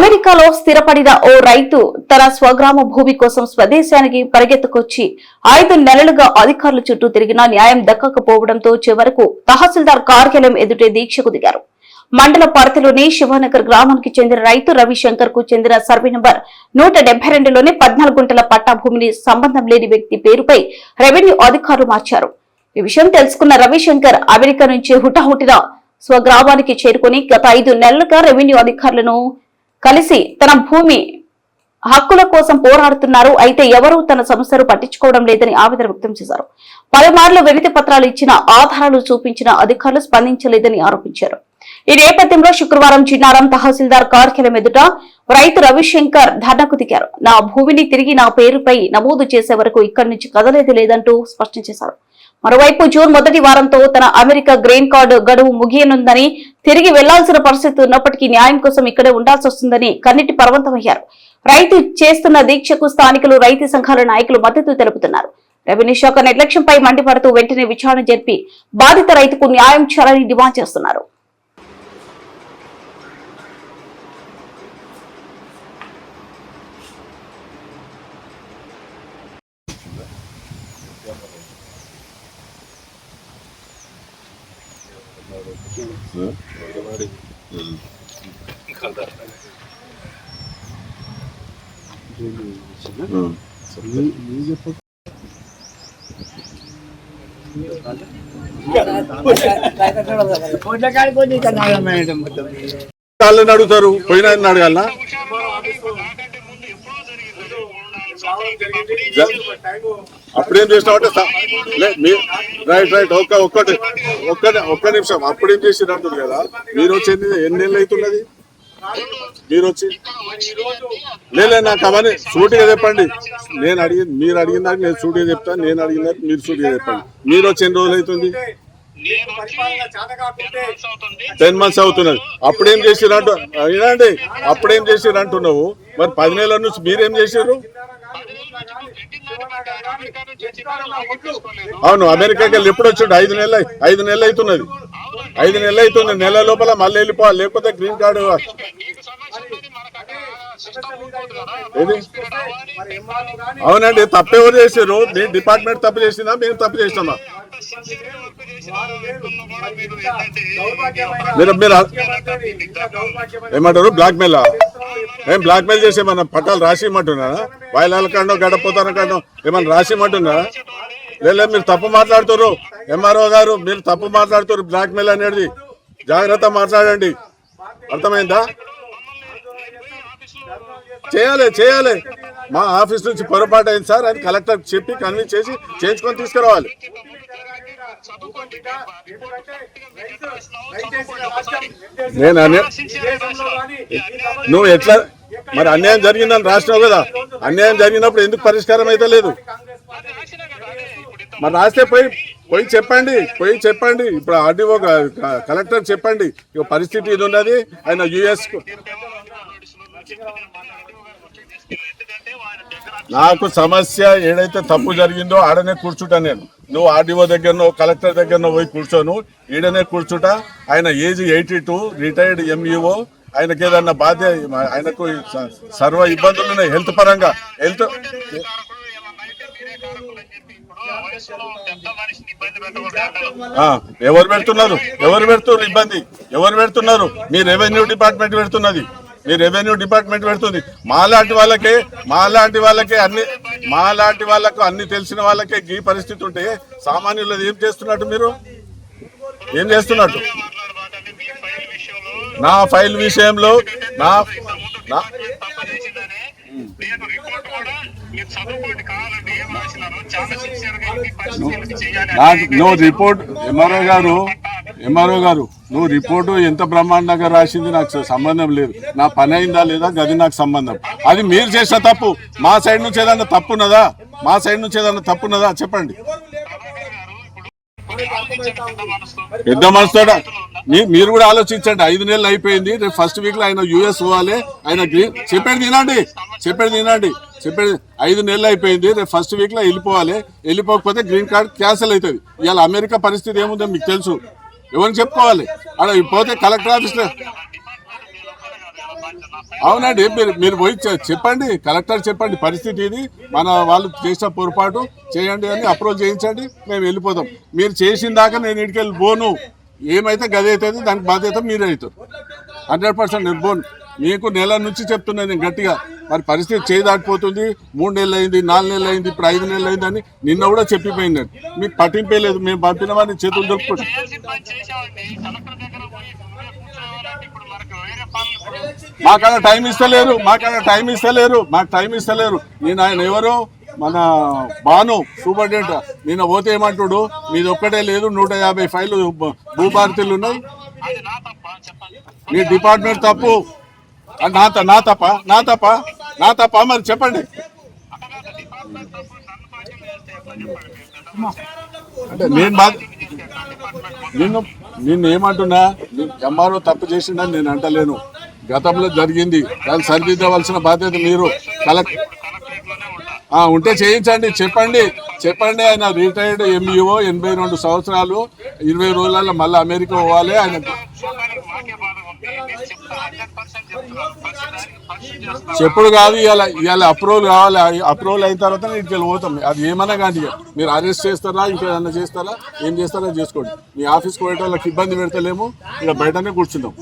అమెరికాలో స్థిరపడిన ఓ రైతు తన స్వగ్రామ భూమి కోసం స్వదేశానికి పరిగెత్తుకొచ్చి 5 నెలలుగా అధికారుల చుట్టూ తిరిగినా న్యాయం దక్కకపోవడంతో చివరకు తహసీల్దార్ కార్యాలయం ఎదుటే దీక్షకు దిగారు. మండల పరిధిలోని శివనగర్ గ్రామానికి చెందిన రైతు రవిశంకర్ కు చెందిన సర్వే నంబర్ 172లోని 14 గుంటల పట్టా భూమిని సంబంధం లేని వ్యక్తి పేరుపై రెవెన్యూ అధికారులు మార్చారు. ఈ విషయం తెలుసుకున్న రవిశంకర్ అమెరికా నుంచి హుటాహుటిన స్వగ్రామానికి చేరుకుని గత 5 నెలలుగా రెవెన్యూ అధికారులను కలిసి తన భూమి హక్కుల కోసం పోరాడుతున్నారు. అయితే ఎవరూ తన సమస్యలు పట్టించుకోవడం లేదని ఆవేదన వ్యక్తం చేశారు. పలుమార్లు వినతి పత్రాలు ఇచ్చిన ఆధారాలు చూపించిన అధికారులు స్పందించలేదని ఆరోపించారు. ఈ నేపథ్యంలో శుక్రవారం చిన్నారం తహసీల్దార్ కార్యాలయం ఎదుట రైతు రవిశంకర్ ధర్నాకు దిగారు. నా భూమిని తిరిగి నా పేరుపై నమోదు చేసే వరకు ఇక్కడి నుంచి కదలేది లేదంటూ స్పష్టం చేశారు. మరోవైపు జూన్ మొదటి వారంతో తన అమెరికా గ్రీన్ కార్డు గడువు ముగియనుందని, తిరిగి వెళ్లాల్సిన పరిస్థితి ఉన్నప్పటికీ న్యాయం కోసం ఇక్కడే ఉండాల్సి వస్తుందని కన్నీటి పర్వంతమయ్యారు. రైతు చేస్తున్న దీక్షకు స్థానికులు, రైతు సంఘాల నాయకులు మద్దతు తెలుపుతున్నారు. రెవెన్యూ శాఖ నిర్లక్ష్యంపై మండిపడుతూ వెంటనే విచారణ జరిపి బాధిత రైతుకు న్యాయం చేయాలని డిమాండ్ చేస్తున్నారు. వాళ్ళని అడుగుతారు, పోయినా అడగాలనా? అప్పుడేం చేసినామంటే రైట్ ఒక్క నిమిషం. అప్పుడేం చేసినట్టుంది కదా, మీరు వచ్చేది ఎన్ని నెలలు అవుతున్నది? మీరు వచ్చి లేదు నాకు అవన్నీ సూటిగా చెప్పండి. నేను అడిగింది మీరు అడిగిన దానికి నేను సూటిగా చెప్తాను, నేను అడిగిన దానికి మీరు సూటిగా చెప్పండి. మీరు వచ్చి ఎన్ని రోజులు అవుతుంది? 10 months అవుతున్నది. అప్పుడేం చేసిరంటు వినండి, అప్పుడేం చేసిరంటున్నావు. మరి 10 నెలల నుంచి మీరేం చేశారు? అవును, అమెరికాకి వెళ్ళి ఎప్పుడు వచ్చాడు? 5 నెలలు అవుతున్నది. 5 నెలలు అవుతుంది. నెల లోపల మళ్ళీ వెళ్ళిపోవాలి, లేకపోతే గ్రీన్ కార్డు. అవునండి, తప్పెవరు చేశారు? నేను డిపార్ట్మెంట్ తప్పు చేసిందా, మేము తప్పు చేసినామా? మీరు ఏమంటారు? Blackmail? ఏం బ్లాక్ మెయిల్ చేసి ఏమన్నా పట్టాలు రాసి ఇమ్మంటున్నారా? వాయిలాల కాండో గడపోతాన కాండో ఏమన్నా రాసి ఇమ్మంటున్నారా? లేదు, మీరు తప్పు మాట్లాడుతారు. ఎంఆర్ఓ గారు మీరు తప్పు మాట్లాడుతారు. బ్లాక్ మెయిల్ అనేది జాగ్రత్త మాట్లాడండి, అర్థమైందా? చేయాలి. మా ఆఫీస్ నుంచి పొరపాటు అయింది సార్ అని కలెక్టర్ చెప్పి కన్విన్స్ చేసి చేయించుకొని తీసుకురావాలి. నువ్వు ఎట్లా మరి అన్యాయం జరిగిందని రాసినావు కదా, అన్యాయం జరిగినప్పుడు ఎందుకు పరిష్కారం అయితే లేదు? మరి రాస్తే పోయి చెప్పండి. ఇప్పుడు ఆర్డీఓ కలెక్టర్ చెప్పండి, పరిస్థితి ఇది ఉన్నది. ఆయన యుఎస్ నాకు సమస్య ఏదైతే తప్పు జరిగిందో ఆడనే కూర్చుంటా నేను. నువ్వు ఆర్డీఓ దగ్గరనో కలెక్టర్ దగ్గరనో పోయి కూర్చోను, ఈడనే కూర్చుంటా. ఆయన ఏజ్ 82, రిటైర్డ్ ఎంఈఓ. ఆయనకి ఏదన్నా ఆయనకు సర్వ ఇబ్బందులు ఉన్నాయి హెల్త్ పరంగా. ఎవరు పెడుతున్నారు ఇబ్బంది? ఎవరు పెడుతున్నారు? మీ రెవెన్యూ డిపార్ట్మెంట్ పెడుతున్నది. మాలాంటి వాళ్ళకు అన్ని తెలిసిన వాళ్ళకే ఈ పరిస్థితి ఉంటే సామాన్యులు ఏం చేస్తున్నట్టు? మీరు ఏం చేస్తున్నట్టు? నా ఫైల్ విషయంలో నువ్వు రిపోర్ట్ ఎంఆర్ఓ గారు నువ్వు రిపోర్టు ఎంత బ్రహ్మాండంగా రాసింది నాకు సంబంధం లేదు. నా పని అయిందా లేదా గది నాకు సంబంధం. అది మీరు చేసిన తప్పు. మా సైడ్ నుంచి ఏదన్నా తప్పున్నదా చెప్పండి. పెద్ద మనసుతో మీరు కూడా ఆలోచించండి. 5 నెలలు అయిపోయింది. రేపు ఫస్ట్ వీక్ లో ఆయన యుఎస్ పోవాలి. ఆయన చెప్పేది వినండి. 5 నెలలు అయిపోయింది. రేపు ఫస్ట్ వీక్ లో వెళ్ళిపోకపోతే గ్రీన్ కార్డ్ క్యాన్సిల్ అవుతుంది. ఇవాళ అమెరికా పరిస్థితి ఏముందో మీకు తెలుసు. ఎవరిని చెప్పుకోవాలి? అలా పోతే కలెక్టర్ ఆఫీస్ లో అవునండి, మీరు పోయి చెప్పండి, కలెక్టర్ చెప్పండి పరిస్థితి ఇది, మన వాళ్ళు చేసిన పొరపాటు చేయండి అని అప్రోచ్ చేయించండి, మేము వెళ్ళిపోతాం. మీరు చేసిన దాకా నేను ఇంటికి వెళ్ళి పోను, ఏమైతే గది అవుతుంది దానికి బాధ్యత మీరే అవుతారు. 100% నేను పోను. మీకు నెల నుంచి చెప్తున్నాను నేను గట్టిగా, మరి పరిస్థితి చేయదాటిపోతుంది, 3 నెలలు అయింది, 4 నెలలు అయింది, ఇప్పుడు 5 నెలలు అయింది అని నిన్న కూడా చెప్పిపోయింది. మీకు పట్టింపే లేదు, మేము పంపిన వారిని చేతులు దొరుకుతుంది. మాకన్నా టైం ఇస్తలేరు, మాకు టైం ఇస్తలేరు. నేను ఆయన ఎవరు, మన బాను సూపరింటెండెంట్, నిన్న పోతే ఏమంటుడు, మీది ఒక్కటే లేదు 150 ఫైళ్ళు భూభారతీలు ఉన్నాయి, మీ డిపార్ట్మెంట్ తప్పు. నా తప్ప మరి చెప్పండి. అంటే నిన్ను ఏమంటున్నా, ఎంఆర్ఓ తప్పు చేసిండని నేను అంటలేను, గతంలో జరిగింది, దాన్ని సరిదిద్దవలసిన బాధ్యత మీరు. ఉంటే చేయించండి, చెప్పండి. ఆయన రిటైర్డ్ ఎంఈఓ, 82 సంవత్సరాలు, 20 రోజులలో మళ్ళీ అమెరికా పోవాలి. ఆయన చెప్పుడు కాదు, ఇవాళ అప్రూవల్ కావాలి. అప్రూవల్ అయిన తర్వాత ఇంటికి పోతాం. అది ఏమన్నా కానీ మీరు అరెస్ట్ చేస్తారా, ఇంకేదన్నా చేస్తారా, ఏం చేస్తారా చేసుకోండి. మీ ఆఫీస్కి పోయేట వాళ్ళకి ఇబ్బంది పెడతలేము, ఇక బయటనే కూర్చుందాం.